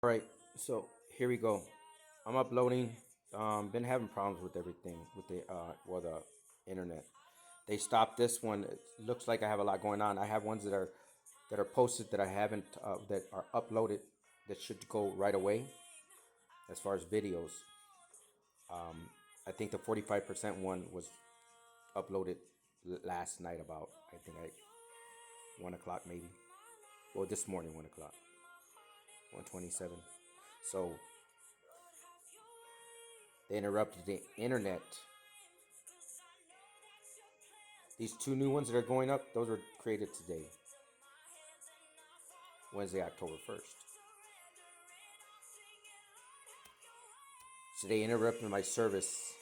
All right, so here we go. I'm uploading. Been having problems with everything with the internet. They stopped this one. It looks like I have a lot going on. I have ones that are posted that I haven't that are uploaded that should go right away. As far as videos, um, I think the 45% one was uploaded last night about I think I 1 o'clock maybe. Well, this morning 1 o'clock, 1:27. So they interrupted the internet. These two new ones that are going up, those were created today, Wednesday, October 1st. So they interrupted my service,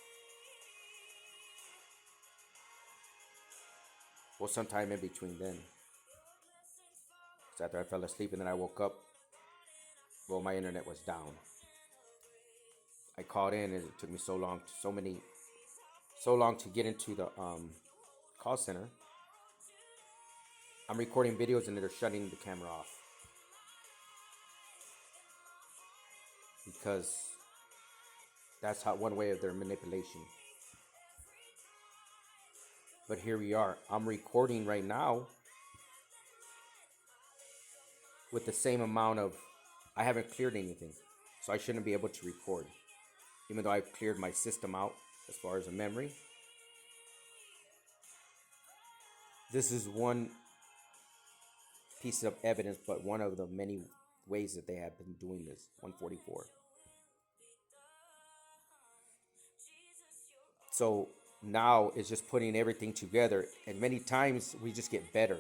well, sometime in between then. So after I fell asleep and then I woke up, well, my internet was down. I called in and it took me so long to get into the call center. I'm recording videos and they're shutting the camera off because that's how one way of their manipulation. But here we are. I'm recording right now with the same amount of. I haven't cleared anything, so I shouldn't be able to record, even though I've cleared my system out as far as the memory. This is one piece of evidence, but one of the many ways that they have been doing this. 144. So now it's just putting everything together, and many times we just get better.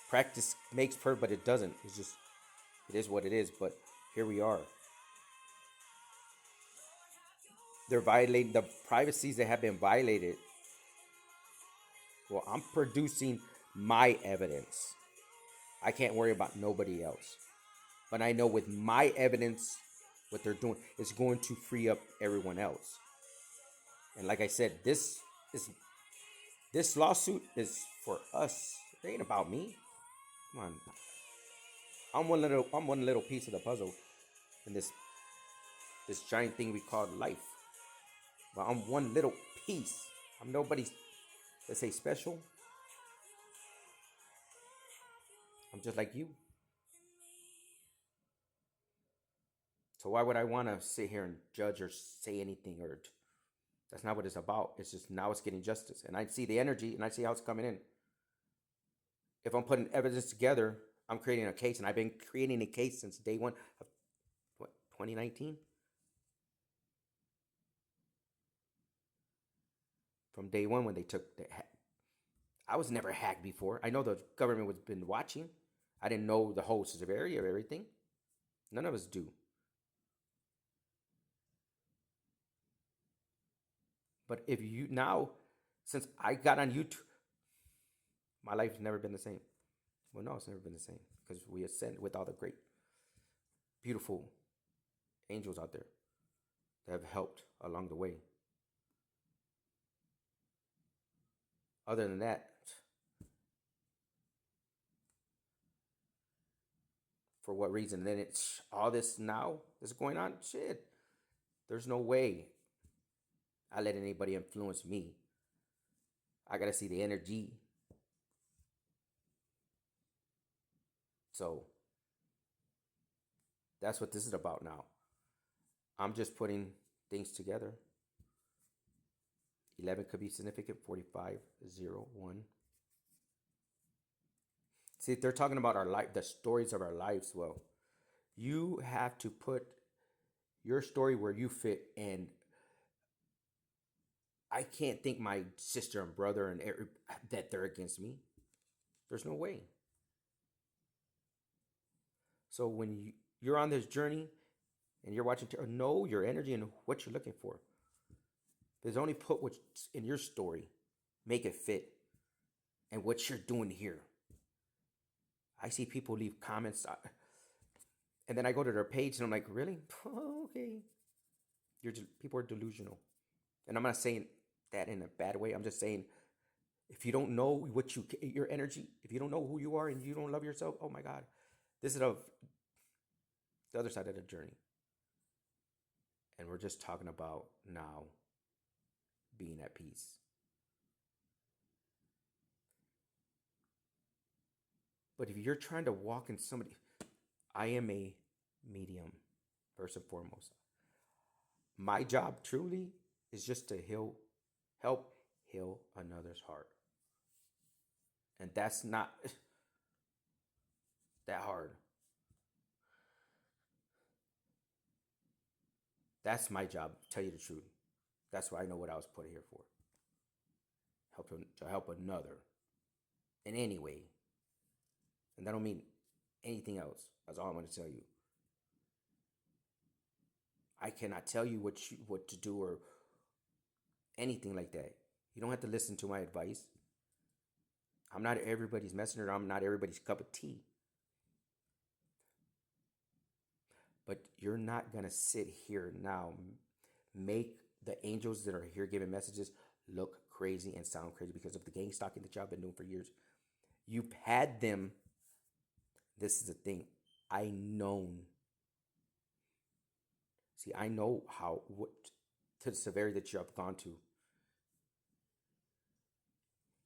Practice makes perfect, but it doesn't. It's just, it is what it is. But here we are. They're violating the privacies that have been violated. Well, I'm producing my evidence. I can't worry about nobody else. But I know with my evidence, what they're doing is going to free up everyone else. And like I said, is this lawsuit is for us. It ain't about me. Come on. I'm one little piece of the puzzle in this giant thing we call life. But I'm one little piece. I'm nobody, let's say, special. I'm just like you. So why would I want to sit here and judge or say anything or that's not what it's about. It's just now it's getting justice. And I see the energy and I see how it's coming in. If I'm putting evidence together, I'm creating a case. And I've been creating a case since day one of what, 2019? From day one when they took the I was never hacked before. I know the government was been watching. I didn't know the whole severity of everything. None of us do. But if you now, since I got on YouTube, my life's never been the same. Well, no, it's never been the same because we ascend with all the great, beautiful angels out there that have helped along the way. Other than that, for what reason? Then it's all this now that's going on. Shit, there's no way I let anybody influence me. I gotta see the energy. So that's what this is about now. I'm just putting things together. 11 could be significant. 45, 0, 1. See, they're talking about our life, the stories of our lives. Well, you have to put your story where you fit. And I can't think my sister and brother that they're against me. There's no way. So when you're on this journey and you're watching, know your energy and what you're looking for. There's only put what's in your story, make it fit, and what you're doing here. I see people leave comments, and then I go to their page and I'm like, really? Oh, okay. People are delusional, and I'm not saying that in a bad way. I'm just saying if you don't know your energy, if you don't know who you are and you don't love yourself, oh my God, This is of the other side of the journey. And we're just talking about now being at peace. But if you're trying to walk in somebody, I am a medium, first and foremost. My job truly is just to help heal another's heart. And that's not that hard. That's my job, to tell you the truth. That's why I know what I was put here for. To help another in any way. And that don't mean anything else. That's all I'm going to tell you. I cannot tell you what to do or anything like that. You don't have to listen to my advice. I'm not everybody's messenger. I'm not everybody's cup of tea. But you're not going to sit here now, make the angels that are here giving messages look crazy and sound crazy because of the gang stalking that y'all been doing for years. You've had them. This is the thing. I know what to the severity that you have gone to.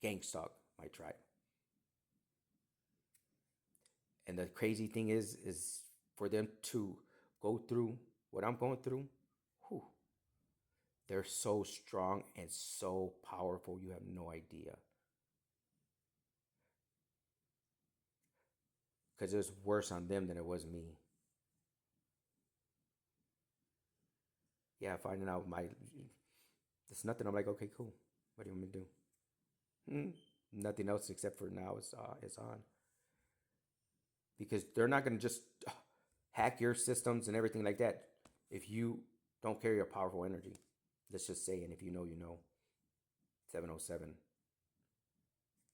Gang stalk my tribe. And the crazy thing is for them to go through what I'm going through, whew, they're so strong and so powerful, you have no idea. Because it was worse on them than it was me. Yeah, finding out there's nothing. I'm like, okay, cool. What do you want me to do? Nothing else except for now it's on. Because they're not going to just hack your systems and everything like that if you don't carry a powerful energy. Let's just say, and if you know, you know. 707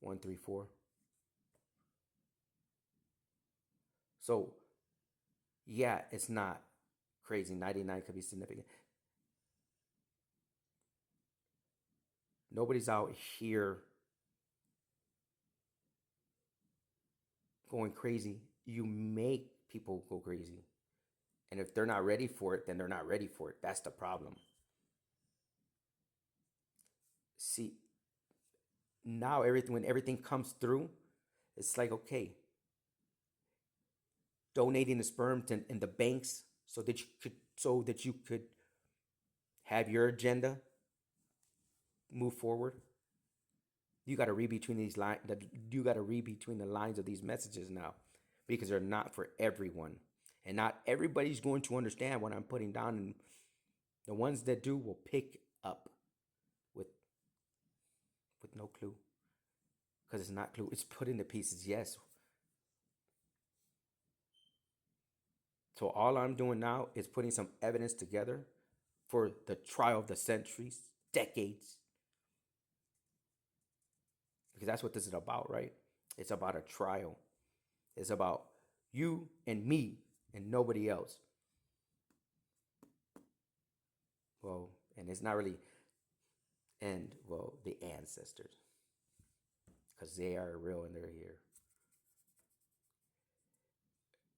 134. So, yeah, it's not crazy. 99 could be significant. Nobody's out here going crazy. You make people go crazy. And if they're not ready for it, then they're not ready for it. That's the problem. See, now when everything comes through, it's like, okay, donating the sperm in the banks so that you could have your agenda move forward. You got to read between these lines. You got to read between the lines of these messages now, because they're not for everyone, and not everybody's going to understand what I'm putting down. And the ones that do will pick up with no clue, because it's not clue. It's put into pieces. Yes. So all I'm doing now is putting some evidence together for the trial of the centuries, decades. Because that's what this is about, right? It's about a trial. It's about you and me and nobody else. Well, and it's not really, and well, the ancestors, because they are real and they're here.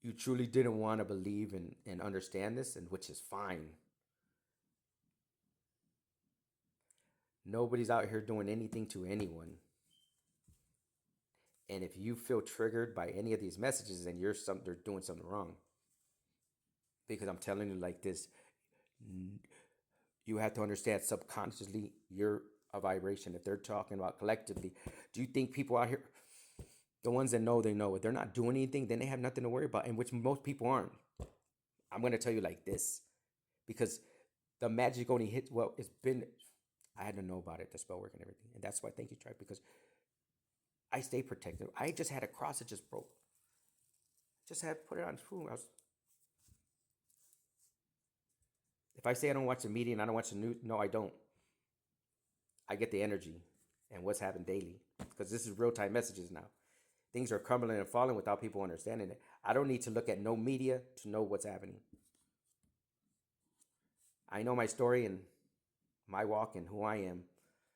You truly didn't want to believe and understand this, and which is fine. Nobody's out here doing anything to anyone. And if you feel triggered by any of these messages, then they're doing something wrong. Because I'm telling you like this, you have to understand subconsciously you're a vibration. If they're talking about collectively, do you think people out here, the ones that know, they know, if they're not doing anything, then they have nothing to worry about, and which most people aren't. I'm going to tell you like this, because the magic only hits, well, I had to know about it, the spell work and everything. And that's why, thank you, Tribe, because I stay protected. I just had a cross that just broke. Just had to put it on food. If I say I don't watch the media and I don't watch the news, no, I don't. I get the energy and what's happened daily, because this is real-time messages now. Things are crumbling and falling without people understanding it. I don't need to look at no media to know what's happening. I know my story and my walk and who I am.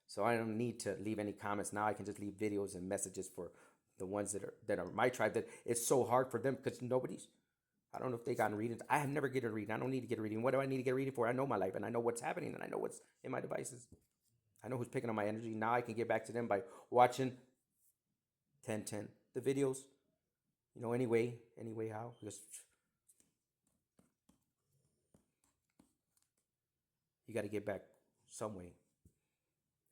So I don't need to leave any comments now. I can just leave videos and messages for The ones that are my tribe, that it's so hard for them because nobody's. I don't know if they got readings. I have never get a reading. I don't need to get a reading. What do I need to get a reading for? I know my life and I know what's happening and I know what's in my devices. I know who's picking up my energy. Now I can get back to them by watching 1010 the videos. Anyway, how? Because you got to get back some way.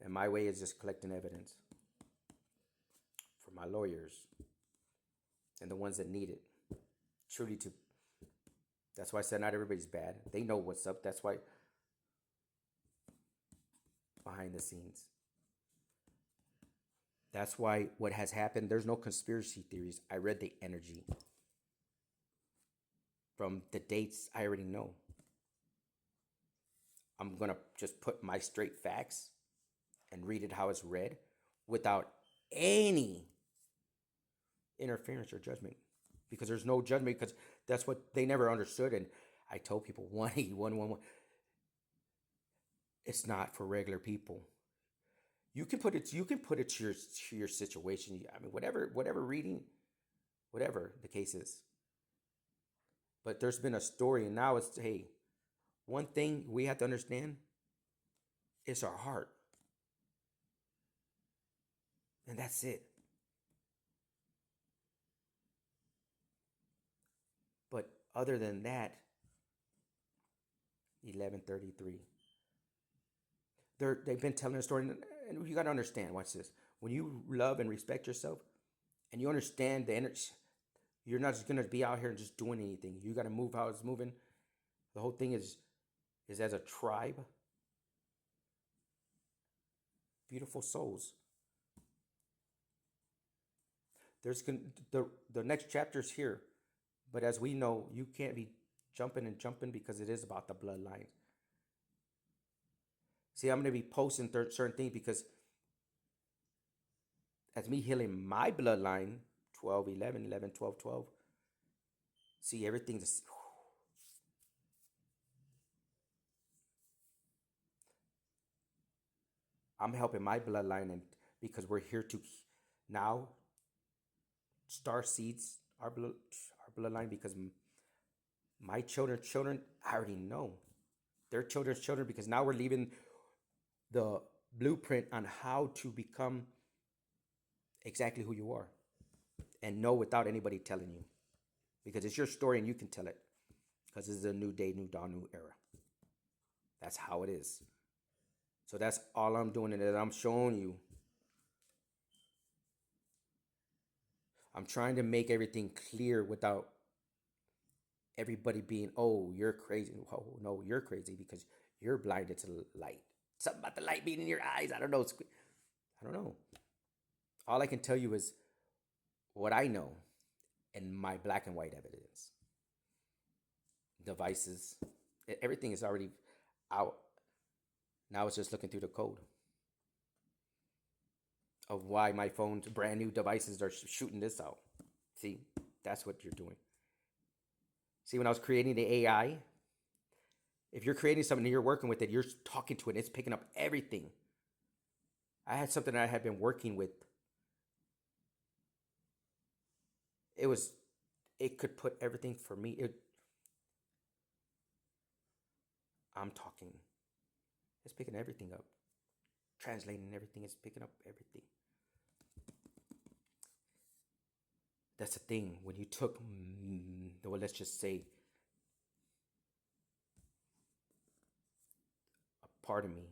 And my way is just collecting evidence for my lawyers and the ones that need it. Truly to. That's why I said not everybody's bad. They know what's up. That's why behind the scenes. That's why what has happened, there's no conspiracy theories. I read the energy. From the dates, I already know. I'm going to just put my straight facts and read it how it's read without any interference or judgment. Because there's no judgment, because that's what they never understood. And I told people 18111. It's not for regular people. You can put it to your situation. I mean, whatever reading, whatever the case is. But there's been a story, and now it's, hey, one thing we have to understand is our heart. And that's it. But other than that, 1133. They've been telling a story, and you got to understand. Watch this. When you love and respect yourself, and you understand the energy, you're not just gonna be out here and just doing anything. You got to move how it's moving. The whole thing is as a tribe. Beautiful souls. There's the next chapter's here, but as we know, you can't be jumping and jumping because it is about the bloodline. See, I'm going to be posting certain things because as me healing my bloodline, 12, 11, 11, 12, 12. See, everything's just, I'm helping my bloodline, and because we're here to now star seeds our bloodline, because my children, I already know their children's children, because now we're leaving the blueprint on how to become exactly who you are and know without anybody telling you, because it's your story and you can tell it, because this is a new day, new dawn, new era. That's how it is. So that's all I'm doing, and I'm showing you. I'm trying to make everything clear without everybody being, oh, you're crazy. Oh, no, you're crazy because you're blinded to the light. Something about the light being in your eyes. I don't know. I don't know. All I can tell you is what I know and my black and white evidence. Devices, everything is already out. Now it's just looking through the code of why my phone's brand new devices are shooting this out. See, that's what you're doing. See, when I was creating the AI, if you're creating something and you're working with it, you're talking to it, it's picking up everything. I had something that I had been working with. It could put everything for me. I'm talking. It's picking everything up. Translating everything, it's picking up everything. That's the thing. When you took, well, let's just say, a part of me,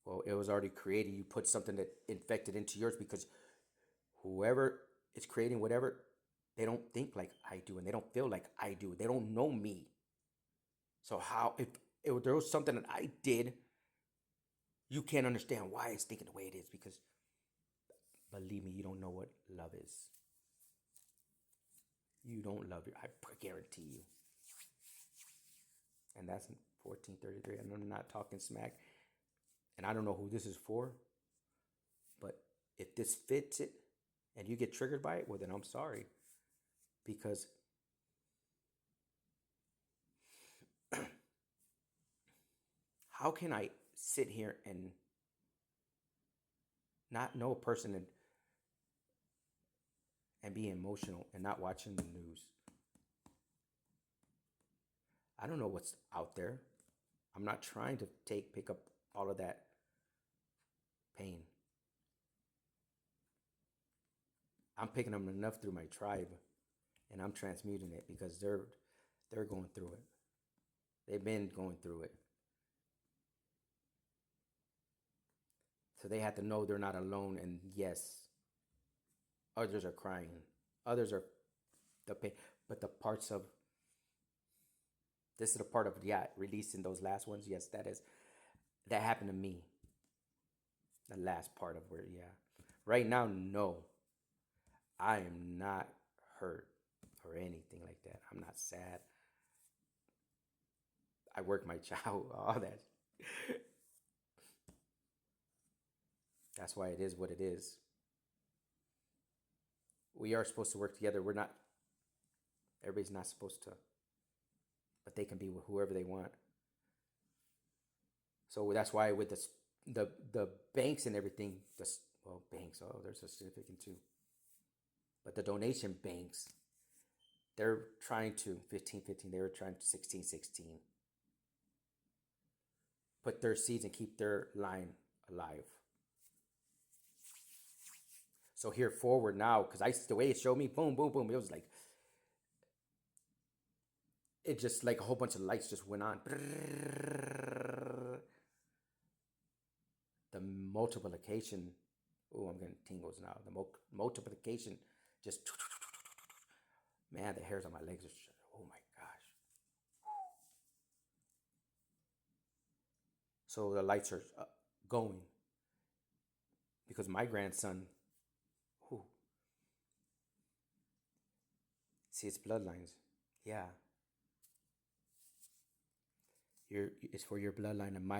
well, it was already created. You put something that infected into yours, because whoever is creating whatever, they don't think like I do, and they don't feel like I do. They don't know me. So how, if there was something that I did, you can't understand why it's thinking the way it is, because believe me, you don't know what love is. You don't love it. I guarantee you. And that's 1433. I'm not talking smack. And I don't know who this is for. But if this fits it and you get triggered by it, well, then I'm sorry. Because how can I sit here and not know a person and be emotional and not watching the news. I don't know what's out there. I'm not trying to pick up all of that pain. I'm picking up enough through my tribe, and I'm transmuting it because they're going through it. They've been going through it. So they have to know they're not alone. And yes, others are crying. Others are the pain. But the parts of this is the part of releasing those last ones. Yes, that happened to me. The last part of where right now, no, I am not hurt or anything like that. I'm not sad. I work my child, all that. That's why it is what it is. We are supposed to work together. We're not. Everybody's not supposed to, but they can be with whoever they want. So that's why with the banks and everything, banks. Oh, there's a significant too. But the donation banks, they're trying to 15-15. They were trying to 16-16. Put their seeds and keep their line alive. So here forward now, because the way it showed me, boom, boom, boom, it was like it just like a whole bunch of lights just went on. The multiplication. Oh, I'm getting tingles now. The multiplication just. Man, the hairs on my legs are. Oh my gosh. So the lights are going because my grandson. Whew, see, it's bloodlines. Yeah. It's for your bloodline. And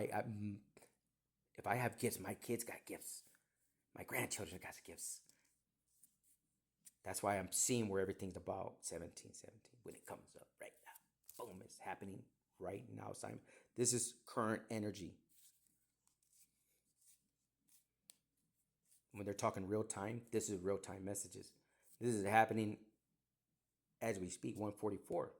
if I have gifts, my kids got gifts. My grandchildren got gifts. That's why I'm seeing where everything's about 17-17 when it comes up right now. Boom, it's happening right now, Simon. This is current energy. When they're talking real time, this is real time messages. This is happening as we speak, 144.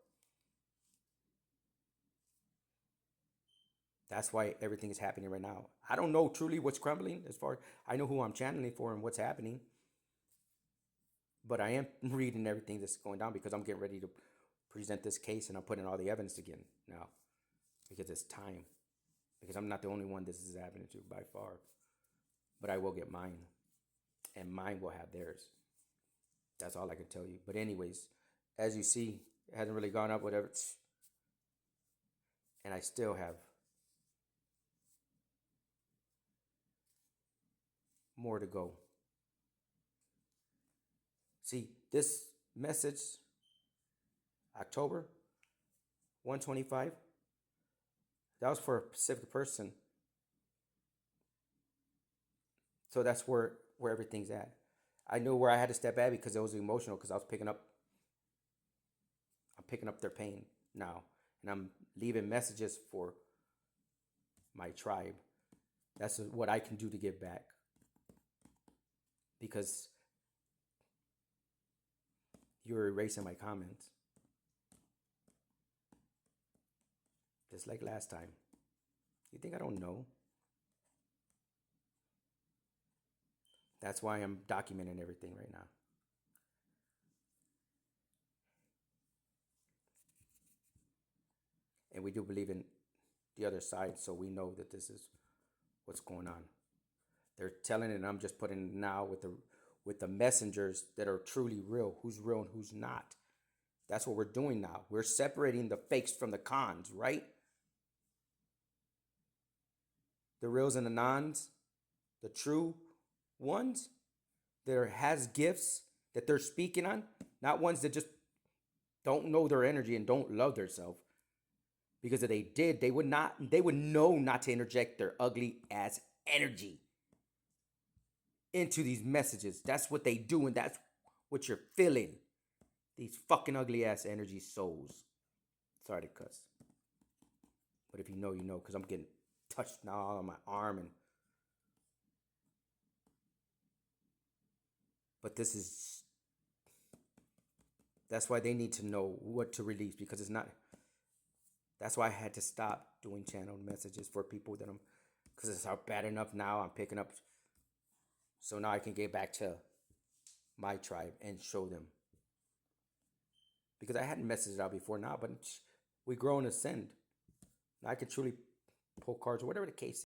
That's why everything is happening right now. I don't know truly what's crumbling as far I know who I'm channeling for and what's happening. But I am reading everything that's going down because I'm getting ready to present this case and I'm putting all the evidence again now because it's time. Because I'm not the only one this is happening to by far. But I will get mine. And mine will have theirs. That's all I can tell you. But anyways, as you see, it hasn't really gone up, whatever. And I still have more to go. See, this message, October 125, that was for a specific person. So that's where everything's at. I knew where I had to step at because it was emotional because I'm picking up their pain now. And I'm leaving messages for my tribe. That's what I can do to give back. Because you're erasing my comments. Just like last time. You think I don't know? That's why I'm documenting everything right now. And we do believe in the other side, so we know that this is what's going on. They're telling it, and I'm just putting it now with the messengers that are truly real, who's real and who's not. That's what we're doing now. We're separating the fakes from the cons, right? The reals and the nons, the true ones that has gifts that they're speaking on, not ones that just don't know their energy and don't love themselves. Because if they did, they would know not to interject their ugly ass energy into these messages. That's what they do, and that's what you're feeling. These fucking ugly ass energy souls. Sorry to cuss. But if you know, you know, because I'm getting touched now on my arm and but this is That's why they need to know what to release because it's not. That's why I had to stop doing channel messages for people that I'm, because it's not bad enough now. I'm picking up, so now I can get back to my tribe and show them because I hadn't messaged out before now, but we grow and ascend. Now I can truly pull cards or whatever the case